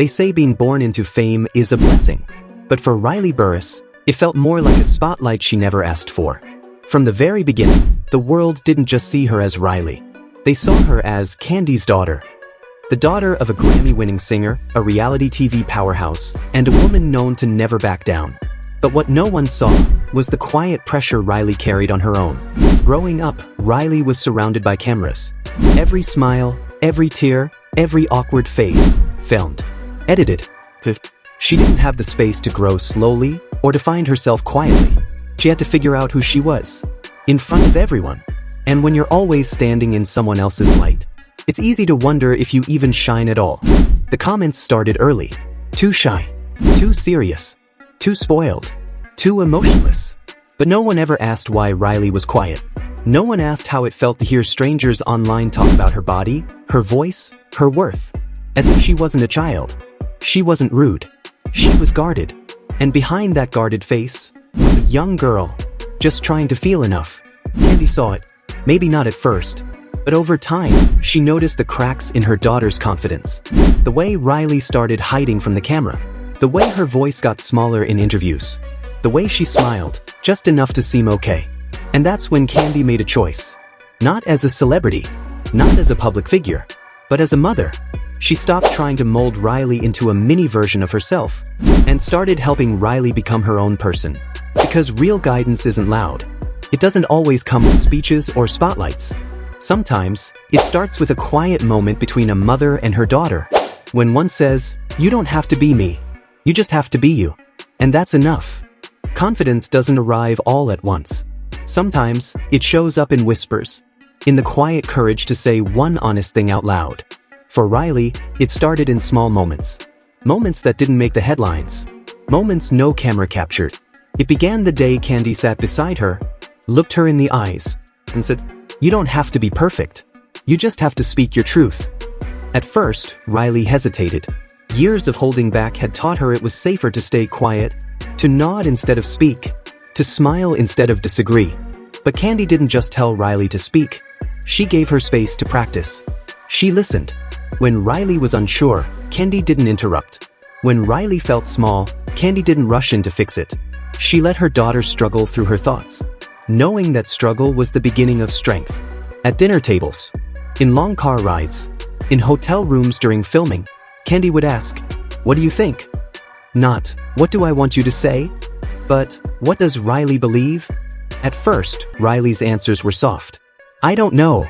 They say being born into fame is a blessing. But for Riley Burruss, it felt more like a spotlight she never asked for. From the very beginning, the world didn't just see her as Riley. They saw her as Kandi's daughter. The daughter of a Grammy-winning singer, a reality TV powerhouse, and a woman known to never back down. But what no one saw was the quiet pressure Riley carried on her own. Growing up, Riley was surrounded by cameras. Every smile, every tear, every awkward phase, filmed, edited. She didn't have the space to grow slowly or to find herself quietly. She had to figure out who she was, in front of everyone. And when you're always standing in someone else's light, it's easy to wonder if you even shine at all. The comments started early. Too shy, too serious, too spoiled, too emotionless. But no one ever asked why Riley was quiet. No one asked how it felt to hear strangers online talk about her body, her voice, her worth. As if she wasn't a child. She wasn't rude. She was guarded. And behind that guarded face was a young girl, just trying to feel enough. Kandi saw it. Maybe not at first, but over time, she noticed the cracks in her daughter's confidence. The way Riley started hiding from the camera. The way her voice got smaller in interviews. The way she smiled, just enough to seem okay. And that's when Kandi made a choice. Not as a celebrity, not as a public figure, but as a mother. She stopped trying to mold Riley into a mini version of herself, and started helping Riley become her own person. Because real guidance isn't loud. It doesn't always come with speeches or spotlights. Sometimes, it starts with a quiet moment between a mother and her daughter. When one says, "You don't have to be me. You just have to be you." And that's enough. Confidence doesn't arrive all at once. Sometimes, it shows up in whispers. In the quiet courage to say one honest thing out loud. For Riley, it started in small moments. Moments that didn't make the headlines. Moments no camera captured. It began the day Kandi sat beside her, looked her in the eyes, and said, "You don't have to be perfect. You just have to speak your truth." At first, Riley hesitated. Years of holding back had taught her it was safer to stay quiet, to nod instead of speak, to smile instead of disagree. But Kandi didn't just tell Riley to speak. She gave her space to practice. She listened. When Riley was unsure, Kandi didn't interrupt. When Riley felt small, Kandi didn't rush in to fix it. She let her daughter struggle through her thoughts. Knowing that struggle was the beginning of strength. At dinner tables, in long car rides, in hotel rooms during filming, Kandi would ask, "What do you think?" Not, "What do I want you to say?" But, "What does Riley believe?" At first, Riley's answers were soft. "I don't know.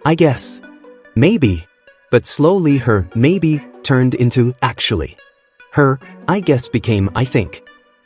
I guess. Maybe." But slowly her maybe turned into actually. Her I guess became I think.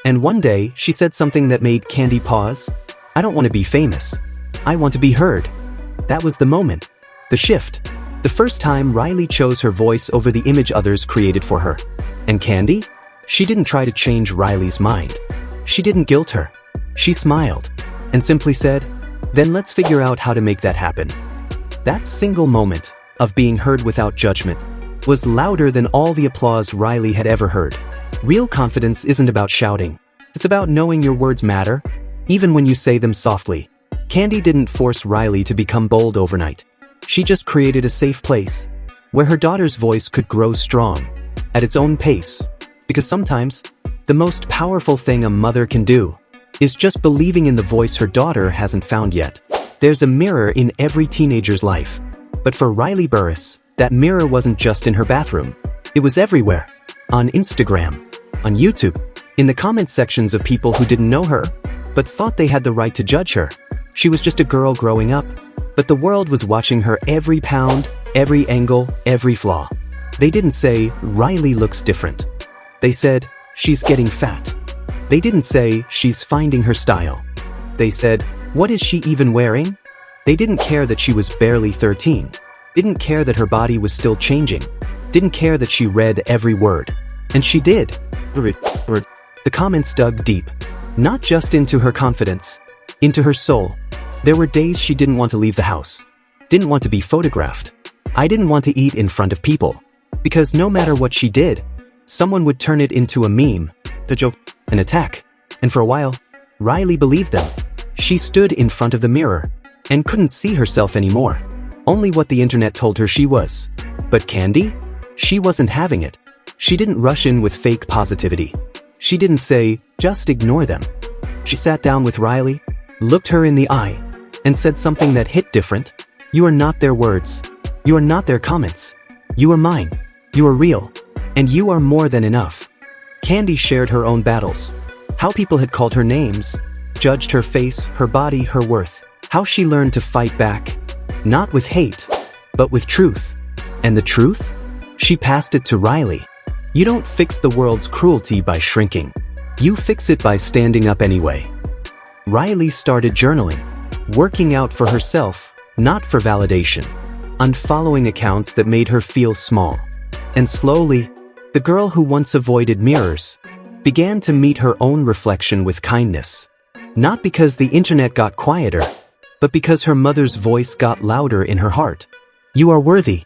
And one day, she said something that made Kandi pause. "I don't want to be famous. I want to be heard." That was the moment. The shift. The first time Riley chose her voice over the image others created for her. And Kandi? She didn't try to change Riley's mind. She didn't guilt her. She smiled. And simply said, "Then let's figure out how to make that happen." That single moment, of being heard without judgment, was louder than all the applause Riley had ever heard. Real confidence isn't about shouting. It's about knowing your words matter, even when you say them softly. Kandi didn't force Riley to become bold overnight. She just created a safe place, where her daughter's voice could grow strong, at its own pace. Because sometimes, the most powerful thing a mother can do, is just believing in the voice her daughter hasn't found yet. There's a mirror in every teenager's life. But for Riley Burruss, that mirror wasn't just in her bathroom. It was everywhere. On Instagram, on YouTube, in the comment sections of people who didn't know her, but thought they had the right to judge her. She was just a girl growing up, but the world was watching her every pound, every angle, every flaw. They didn't say, "Riley looks different." They said, "She's getting fat." They didn't say, "She's finding her style." They said, "What is she even wearing?" They didn't care that she was barely 13. Didn't care that her body was still changing. Didn't care that she read every word. And she did. The comments dug deep. Not just into her confidence, into her soul. There were days she didn't want to leave the house. Didn't want to be photographed. I didn't want to eat in front of people. Because no matter what she did, someone would turn it into a meme, a joke, an attack. And for a while, Riley believed them. She stood in front of the mirror and couldn't see herself anymore. Only what the internet told her she was. But Kandi? She wasn't having it. She didn't rush in with fake positivity. She didn't say, just ignore them. She sat down with Riley, looked her in the eye, and said something that hit different. You are not their words. You are not their comments. You are mine. You are real. And you are more than enough. Kandi shared her own battles. How people had called her names, judged her face, her body, her worth. How she learned to fight back. Not with hate, but with truth. And the truth? She passed it to Riley. You don't fix the world's cruelty by shrinking. You fix it by standing up anyway. Riley started journaling, working out for herself, not for validation, unfollowing accounts that made her feel small. And slowly, the girl who once avoided mirrors began to meet her own reflection with kindness. Not because the internet got quieter, but because her mother's voice got louder in her heart. You are worthy,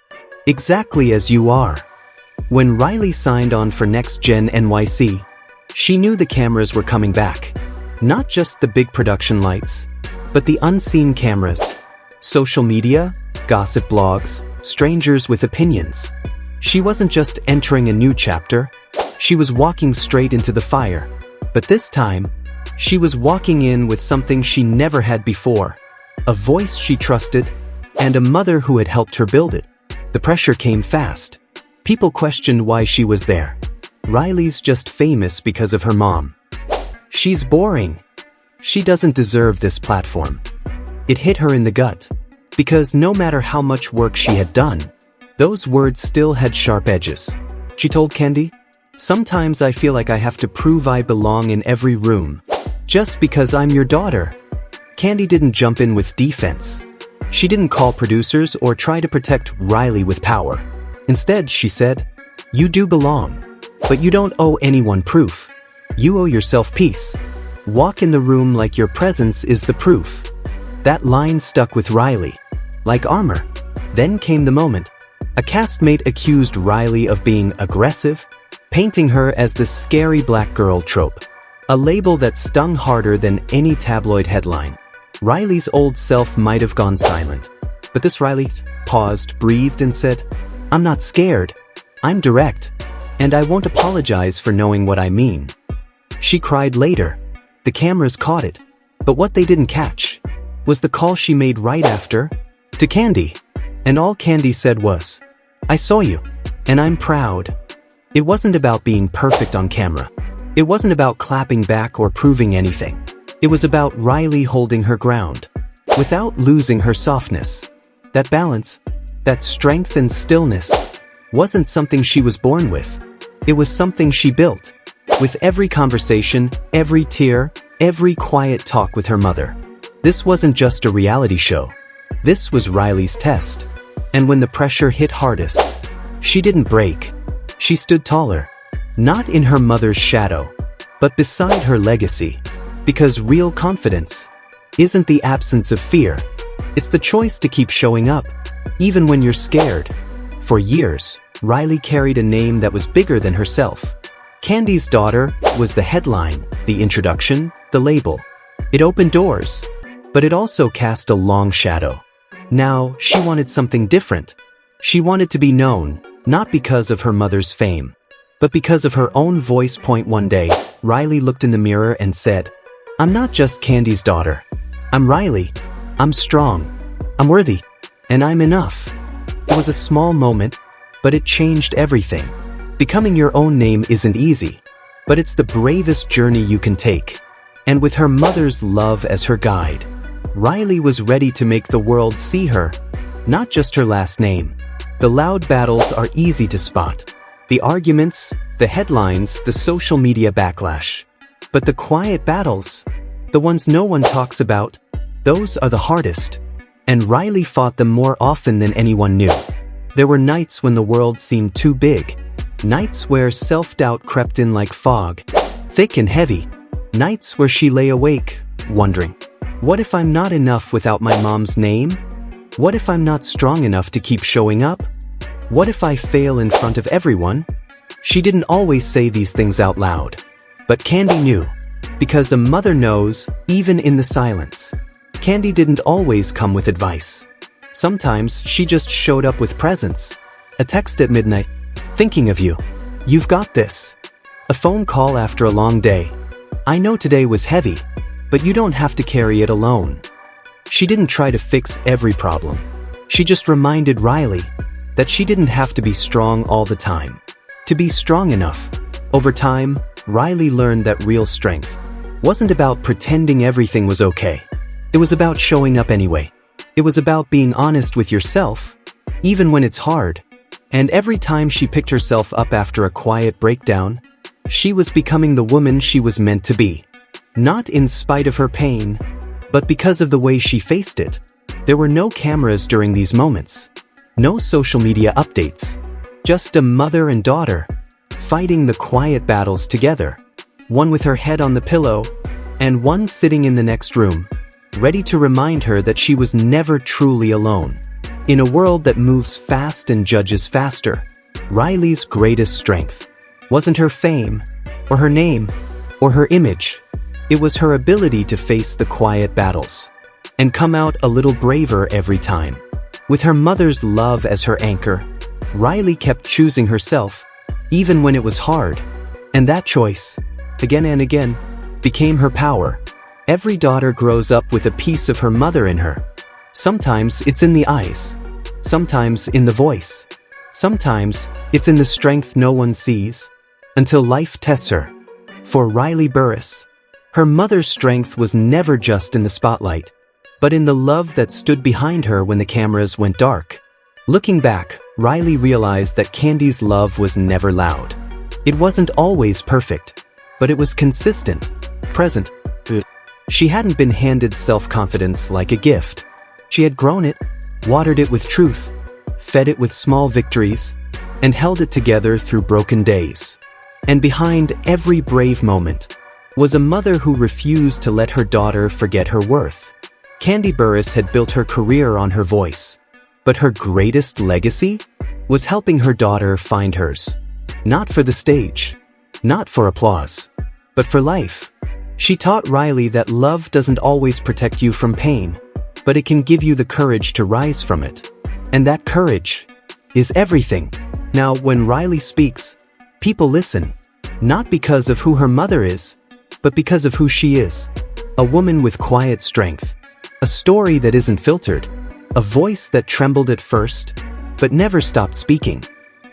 exactly as you are. When Riley signed on for Next Gen NYC, she knew the cameras were coming back. Not just the big production lights, but the unseen cameras. Social media, gossip blogs, strangers with opinions. She wasn't just entering a new chapter, she was walking straight into the fire. But this time, she was walking in with something she never had before. A voice she trusted, and a mother who had helped her build it. The pressure came fast. People questioned why she was there. Riley's just famous because of her mom. She's boring. She doesn't deserve this platform. It hit her in the gut. Because no matter how much work she had done, those words still had sharp edges. She told Kandi, "Sometimes I feel like I have to prove I belong in every room. Just because I'm your daughter." Kandi didn't jump in with defense. She didn't call producers or try to protect Riley with power. Instead, she said, "You do belong, but you don't owe anyone proof. You owe yourself peace. Walk in the room like your presence is the proof." That line stuck with Riley, like armor. Then came the moment. A castmate accused Riley of being aggressive, painting her as the scary black girl trope. A label that stung harder than any tabloid headline. Riley's old self might have gone silent. But this Riley paused, breathed, and said, "I'm not scared. I'm direct. And I won't apologize for knowing what I mean." She cried later. The cameras caught it. But what they didn't catch was the call she made right after, to Kandi. And all Kandi said was, "I saw you, and I'm proud." It wasn't about being perfect on camera. It wasn't about clapping back or proving anything. It was about Riley holding her ground, without losing her softness. That balance, that strength and stillness, wasn't something she was born with. It was something she built. With every conversation, every tear, every quiet talk with her mother. This wasn't just a reality show. This was Riley's test. And when the pressure hit hardest, she didn't break. She stood taller. Not in her mother's shadow, but beside her legacy. Because real confidence isn't the absence of fear. It's the choice to keep showing up, even when you're scared. For years, Riley carried a name that was bigger than herself. Kandi's daughter was the headline, the introduction, the label. It opened doors, but it also cast a long shadow. Now, she wanted something different. She wanted to be known, not because of her mother's fame, but because of her own voice. One day, Riley looked in the mirror and said, "I'm not just Kandi's daughter. I'm Riley. I'm strong. I'm worthy. And I'm enough." It was a small moment, but it changed everything. Becoming your own name isn't easy, but it's the bravest journey you can take. And with her mother's love as her guide, Riley was ready to make the world see her, not just her last name. The loud battles are easy to spot. The arguments, the headlines, the social media backlash. But the quiet battles, the ones no one talks about, those are the hardest. And Riley fought them more often than anyone knew. There were nights when the world seemed too big. Nights where self-doubt crept in like fog, thick and heavy. Nights where she lay awake, wondering, what if I'm not enough without my mom's name? What if I'm not strong enough to keep showing up? What if I fail in front of everyone? She didn't always say these things out loud. But Kandi knew. Because a mother knows, even in the silence. Kandi didn't always come with advice. Sometimes she just showed up with presence. A text at midnight, "Thinking of you." You've got this. A phone call after a long day. I know today was heavy, but you don't have to carry it alone. She didn't try to fix every problem. She just reminded Riley that she didn't have to be strong all the time to be strong enough. Over time, Riley learned that real strength wasn't about pretending everything was okay. It was about showing up anyway. It was about being honest with yourself, even when it's hard. And every time she picked herself up after a quiet breakdown, she was becoming the woman she was meant to be. Not in spite of her pain, but because of the way she faced it. There were no cameras during these moments. No social media updates. Just a mother and daughter, fighting the quiet battles together. One with her head on the pillow, and one sitting in the next room, ready to remind her that she was never truly alone. In a world that moves fast and judges faster, Riley's greatest strength wasn't her fame, or her name, or her image. It was her ability to face the quiet battles and come out a little braver every time. With her mother's love as her anchor, Riley kept choosing herself, even when it was hard. And that choice, again and again, became her power. Every daughter grows up with a piece of her mother in her. Sometimes it's in the eyes. Sometimes in the voice. Sometimes it's in the strength no one sees, until life tests her. For Riley Burruss, her mother's strength was never just in the spotlight, but in the love that stood behind her when the cameras went dark. Looking back, Riley realized that Kandi's love was never loud. It wasn't always perfect, but it was consistent, present. She hadn't been handed self-confidence like a gift. She had grown it, watered it with truth, fed it with small victories, and held it together through broken days. And behind every brave moment was a mother who refused to let her daughter forget her worth. Kandi Burruss had built her career on her voice, but her greatest legacy was helping her daughter find hers. Not for the stage, not for applause, but for life. She taught Riley that love doesn't always protect you from pain, but it can give you the courage to rise from it. And that courage is everything. Now, when Riley speaks, people listen, not because of who her mother is, but because of who she is. A woman with quiet strength, a story that isn't filtered, a voice that trembled at first, but never stopped speaking.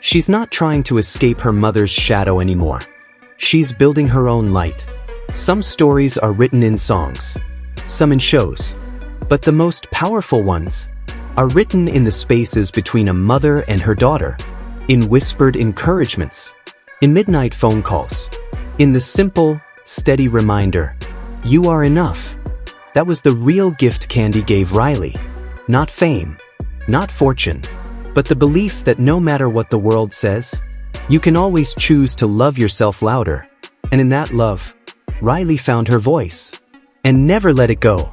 She's not trying to escape her mother's shadow anymore. She's building her own light. Some stories are written in songs, some in shows, but the most powerful ones are written in the spaces between a mother and her daughter, in whispered encouragements, in midnight phone calls, in the simple, steady reminder, you are enough. That was the real gift Kandi gave Riley. Not fame, not fortune, but the belief that no matter what the world says, you can always choose to love yourself louder. And in that love, Riley found her voice and never let it go.